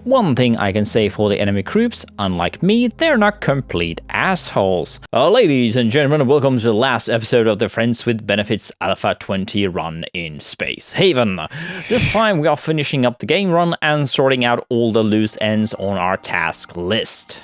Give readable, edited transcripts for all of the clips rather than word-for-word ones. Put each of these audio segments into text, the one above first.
One thing I can say for the enemy groups, unlike me, they're not complete assholes. Ladies and gentlemen, welcome to the last episode of the Friends with Benefits Alpha 20 run in Spacehaven. This time we are finishing up the game run and sorting out all the loose ends on our task list.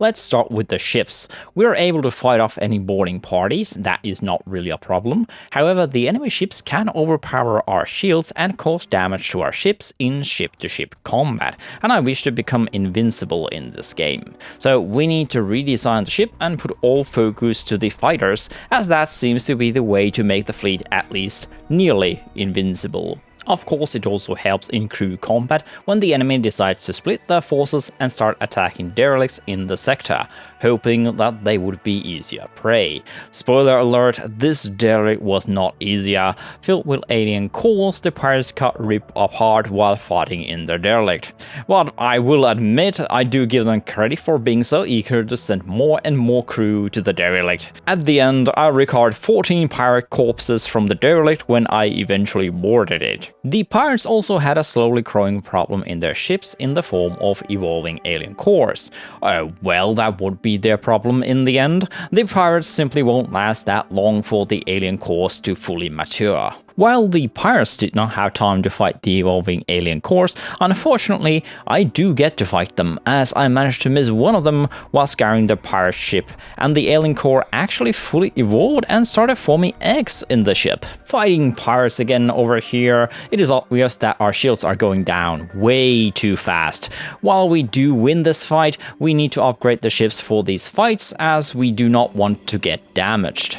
Let's start with the ships. We are able to fight off any boarding parties, that is not really a problem. However, the enemy ships can overpower our shields and cause damage to our ships in ship-to-ship combat, and I wish to become invincible in this game. So we need to redesign the ship and put all focus to the fighters, as that seems to be the way to make the fleet at least nearly invincible. Of course, it also helps in crew combat when the enemy decides to split their forces and start attacking derelicts in the sector, hoping that they would be easier prey. Spoiler alert, this derelict was not easier. Filled with alien cores, the pirates got ripped apart while fighting in the derelict. But I will admit, I do give them credit for being so eager to send more and more crew to the derelict. At the end, I recovered 14 pirate corpses from the derelict when I eventually boarded it. The pirates also had a slowly growing problem in their ships in the form of evolving alien cores. Well, that would be their problem in the end. The pirates simply won't last that long for the alien cores to fully mature. While the pirates did not have time to fight the evolving alien cores, unfortunately, I do get to fight them, as I managed to miss one of them while scouring the pirate ship, and the alien core actually fully evolved and started forming eggs in the ship. Fighting pirates again over here, it is obvious that our shields are going down way too fast. While we do win this fight, we need to upgrade the ships for these fights, as we do not want to get damaged.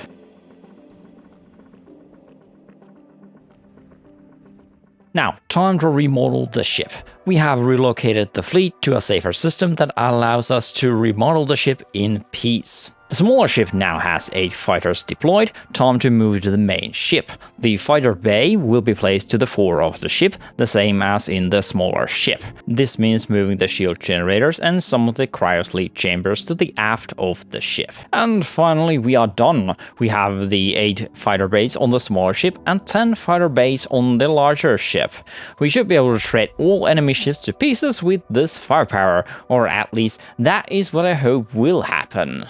Now, time to remodel the ship. We have relocated the fleet to a safer system that allows us to remodel the ship in peace. The smaller ship now has 8 fighters deployed, time to move to the main ship. The fighter bay will be placed to the fore of the ship, the same as in the smaller ship. This means moving the shield generators and some of the cryosleep chambers to the aft of the ship. And finally, we are done. We have the 8 fighter bays on the smaller ship and 10 fighter bays on the larger ship. We should be able to shred all enemy ships to pieces with this firepower, or at least that is what I hope will happen.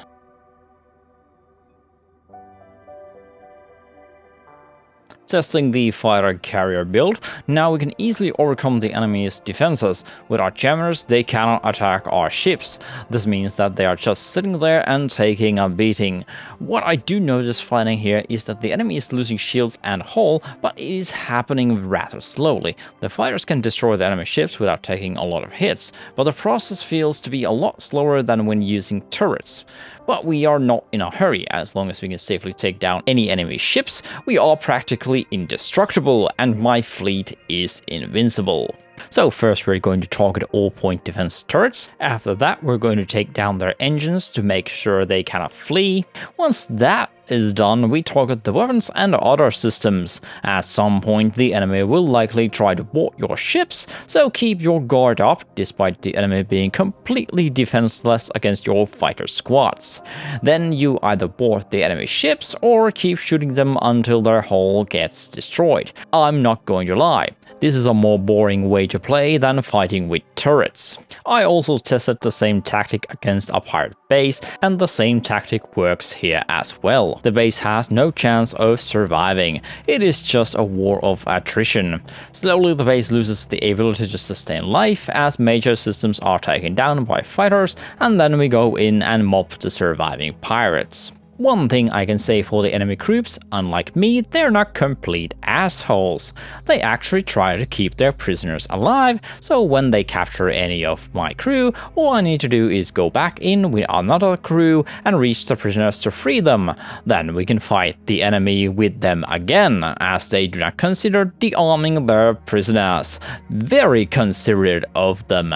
Testing the fighter carrier build, now we can easily overcome the enemy's defenses. With our jammers, they cannot attack our ships. This means that they are just sitting there and taking a beating. What I do notice fighting here is that the enemy is losing shields and hull, but it is happening rather slowly. The fighters can destroy the enemy ships without taking a lot of hits, but the process feels to be a lot slower than when using turrets. But we are not in a hurry. As long as we can safely take down any enemy ships, we are practically indestructible, and my fleet is invincible. So first we're going to target all-point defense turrets. After that we're going to take down their engines to make sure they cannot flee. Once that is done, we target the weapons and other systems. At some point the enemy will likely try to board your ships, so keep your guard up despite the enemy being completely defenseless against your fighter squads. Then you either board the enemy ships or keep shooting them until their hull gets destroyed. I'm not going to lie, this is a more boring way to play than fighting with turrets. I also tested the same tactic against a pirate base, and the same tactic works here as well. The base has no chance of surviving. It is just a war of attrition. Slowly the base loses the ability to sustain life as major systems are taken down by fighters, and then we go in and mop the surviving pirates. One thing I can say for the enemy groups, unlike me, they're not complete assholes. They actually try to keep their prisoners alive, so when they capture any of my crew, all I need to do is go back in with another crew and reach the prisoners to free them. Then we can fight the enemy with them again, as they do not consider dearming their prisoners. Very considerate of them.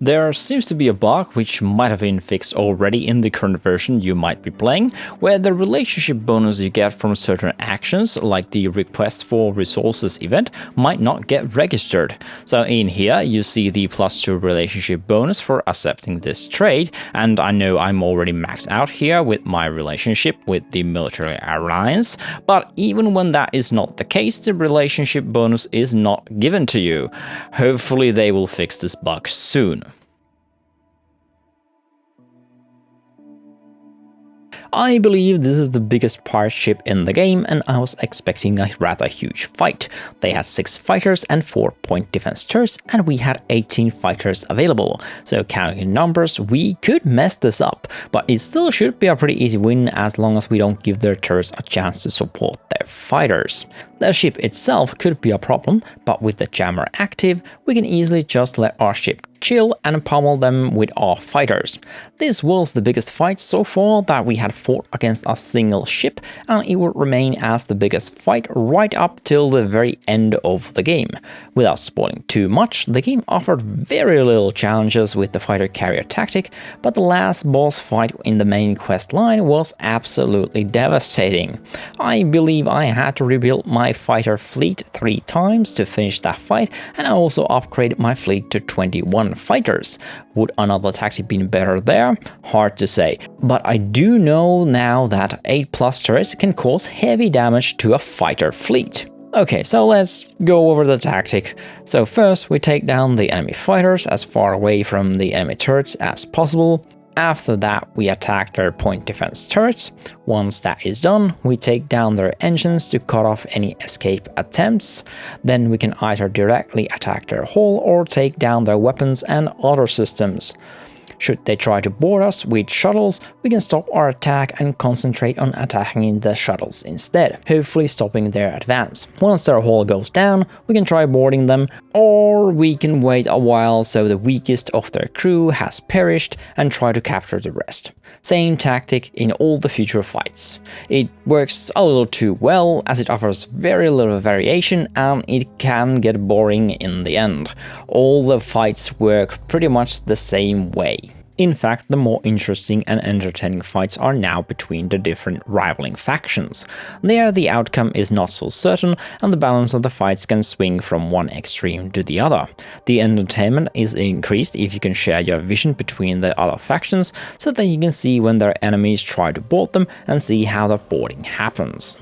There seems to be a bug, which might have been fixed already in the current version you might be playing, where the relationship bonus you get from certain actions, like the request for resources event, might not get registered. So in here you see the +2 relationship bonus for accepting this trade, and I know I'm already maxed out here with my relationship with the military alliance, but even when that is not the case, the relationship bonus is not given to you. Hopefully they will fix this bug soon. I believe this is the biggest pirate ship in the game, and I was expecting a rather huge fight. They had 6 fighters and 4-point defense turrets, and we had 18 fighters available. So counting in numbers, we could mess this up, but it still should be a pretty easy win as long as we don't give their turrets a chance to support their fighters. The ship itself could be a problem, but with the jammer active, we can easily just let our ship chill and pummel them with our fighters. This was the biggest fight so far that we had fought against a single ship, and it would remain as the biggest fight right up till the very end of the game. Without spoiling too much, the game offered very little challenges with the fighter carrier tactic, but the last boss fight in the main quest line was absolutely devastating. I believe I had to rebuild my fighter fleet 3 times to finish that fight, and I also upgraded my fleet to 21 fighters. Would another tactic been better there? Hard to say, but I do know now that 8+ turrets can cause heavy damage to a fighter fleet. Okay, so let's go over the tactic. So first we take down the enemy fighters as far away from the enemy turrets as possible. After that, we attack their point defense turrets. Once that is done, we take down their engines to cut off any escape attempts. Then we can either directly attack their hull or take down their weapons and other systems. Should they try to board us with shuttles, we can stop our attack and concentrate on attacking the shuttles instead, hopefully stopping their advance. Once their hull goes down, we can try boarding them, or we can wait a while so the weakest of their crew has perished and try to capture the rest. Same tactic in all the future fights. It works a little too well as it offers very little variation and it can get boring in the end. All the fights work pretty much the same way. In fact, the more interesting and entertaining fights are now between the different rivaling factions. There, the outcome is not so certain, and the balance of the fights can swing from one extreme to the other. The entertainment is increased if you can share your vision between the other factions, so that you can see when their enemies try to board them and see how the boarding happens.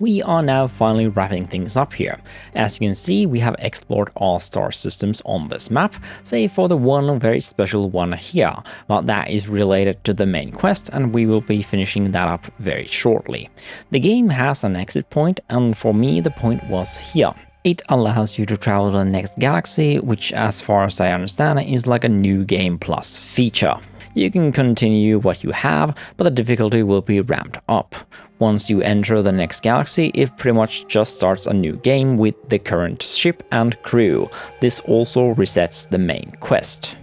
We are now finally wrapping things up here. As you can see, we have explored all star systems on this map, save for the one very special one here, but that is related to the main quest and we will be finishing that up very shortly. The game has an exit point, and for me the point was here. It allows you to travel to the next galaxy, which as far as I understand is like a new game plus feature. You can continue what you have, but the difficulty will be ramped up. Once you enter the next galaxy, it pretty much just starts a new game with the current ship and crew. This also resets the main quest.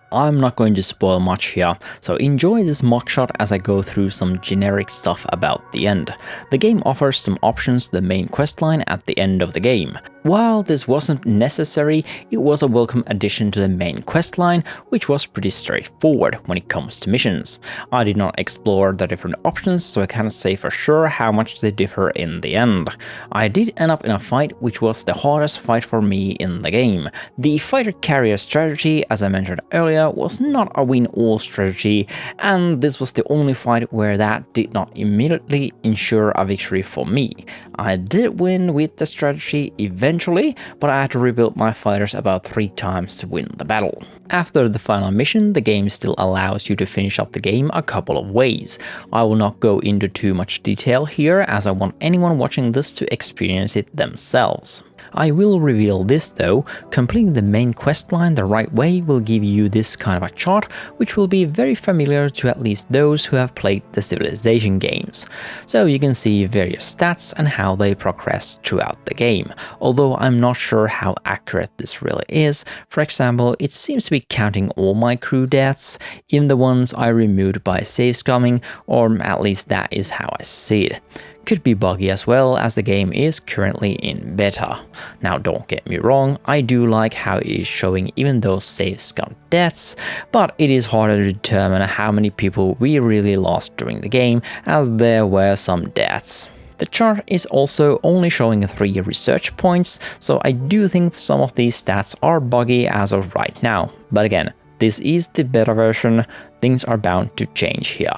I'm not going to spoil much here, so enjoy this mockshot as I go through some generic stuff about the end. The game offers some options to the main questline at the end of the game. While this wasn't necessary, it was a welcome addition to the main questline, which was pretty straightforward when it comes to missions. I did not explore the different options, so I cannot say for sure how much they differ in the end. I did end up in a fight which was the hardest fight for me in the game. The fighter carrier strategy, as I mentioned earlier, was not a win-all strategy, and this was the only fight where that did not immediately ensure a victory for me. I did win with the strategy eventually, but I had to rebuild my fighters about 3 times to win the battle. After the final mission, the game still allows you to finish up the game a couple of ways. I will not go into too much detail here, as I want anyone watching this to experience it themselves. I will reveal this though. Completing the main questline the right way will give you this kind of a chart, which will be very familiar to at least those who have played the Civilization games. So you can see various stats and how they progress throughout the game, although I'm not sure how accurate this really is. For example, it seems to be counting all my crew deaths, even the ones I removed by save scumming, or at least that is how I see it. Could be buggy as well, as the game is currently in beta. Now don't get me wrong, I do like how it is showing even those save scum deaths, but it is harder to determine how many people we really lost during the game, as there were some deaths. The chart is also only showing 3 research points, so I do think some of these stats are buggy as of right now. But again, this is the beta version, things are bound to change here.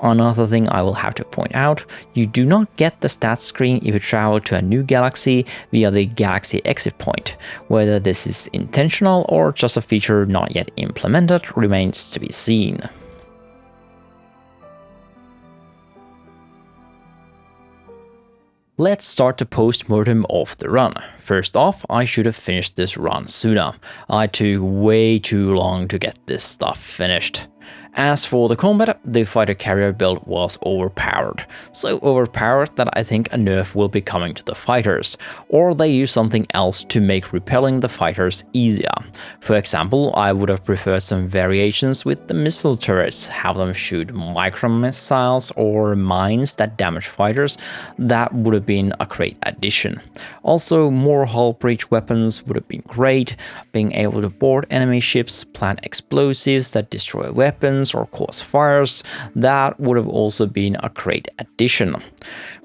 Another thing I will have to point out, you do not get the stats screen if you travel to a new galaxy via the galaxy exit point. Whether this is intentional or just a feature not yet implemented remains to be seen. Let's start the post-mortem of the run. First off, I should have finished this run sooner. I took way too long to get this stuff finished. As for the combat, the fighter carrier build was overpowered. So overpowered that I think a nerf will be coming to the fighters, or they use something else to make repelling the fighters easier. For example, I would have preferred some variations with the missile turrets, have them shoot micro missiles or mines that damage fighters. That would have been a great addition. Also, more hull breach weapons would have been great. Being able to board enemy ships, plant explosives that destroy weapons or cause fires, that would have also been a great addition.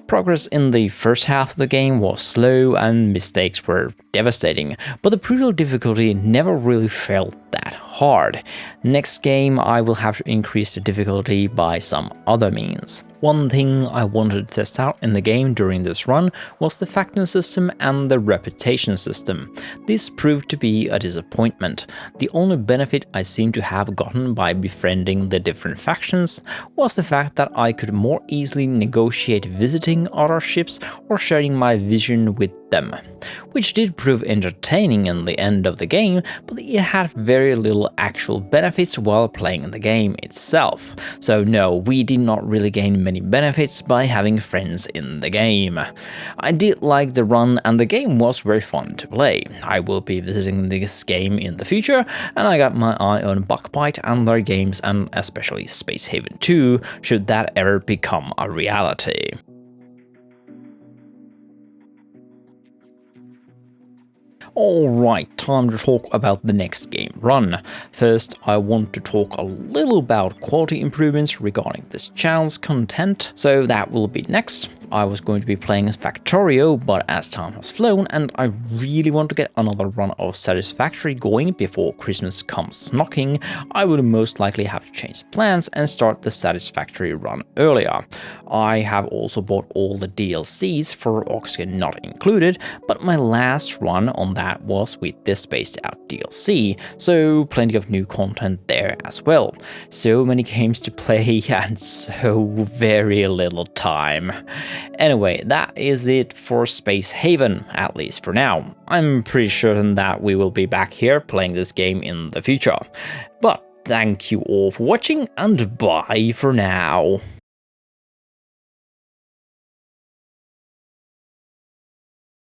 Progress in the first half of the game was slow and mistakes were devastating, but the brutal difficulty never really felt that hard. Next game I will have to increase the difficulty by some other means. One thing I wanted to test out in the game during this run was the faction system and the reputation system. This proved to be a disappointment. The only benefit I seem to have gotten by befriending the different factions was the fact that I could more easily negotiate visiting other ships or sharing my vision with them, which did prove entertaining in the end of the game, but it had very little actual benefits while playing the game itself. So no, we did not really gain many benefits by having friends in the game. I did like the run and the game was very fun to play. I will be visiting this game in the future, and I got my eye on Buckbite and their games, and especially Spacehaven 2, should that ever become a reality. Alright, time to talk about the next game run. First, I want to talk a little about quality improvements regarding this channel's content, so that will be next. I was going to be playing as Factorio, but as time has flown and I really want to get another run of Satisfactory going before Christmas comes knocking, I would most likely have to change plans and start the Satisfactory run earlier. I have also bought all the DLCs for Oxygen not included, but my last run on that was with the Spaced Out DLC, so plenty of new content there as well. So many games to play and so very little time. Anyway, that is it for Spacehaven, at least for now. I'm pretty certain that we will be back here playing this game in the future. But thank you all for watching, and bye for now.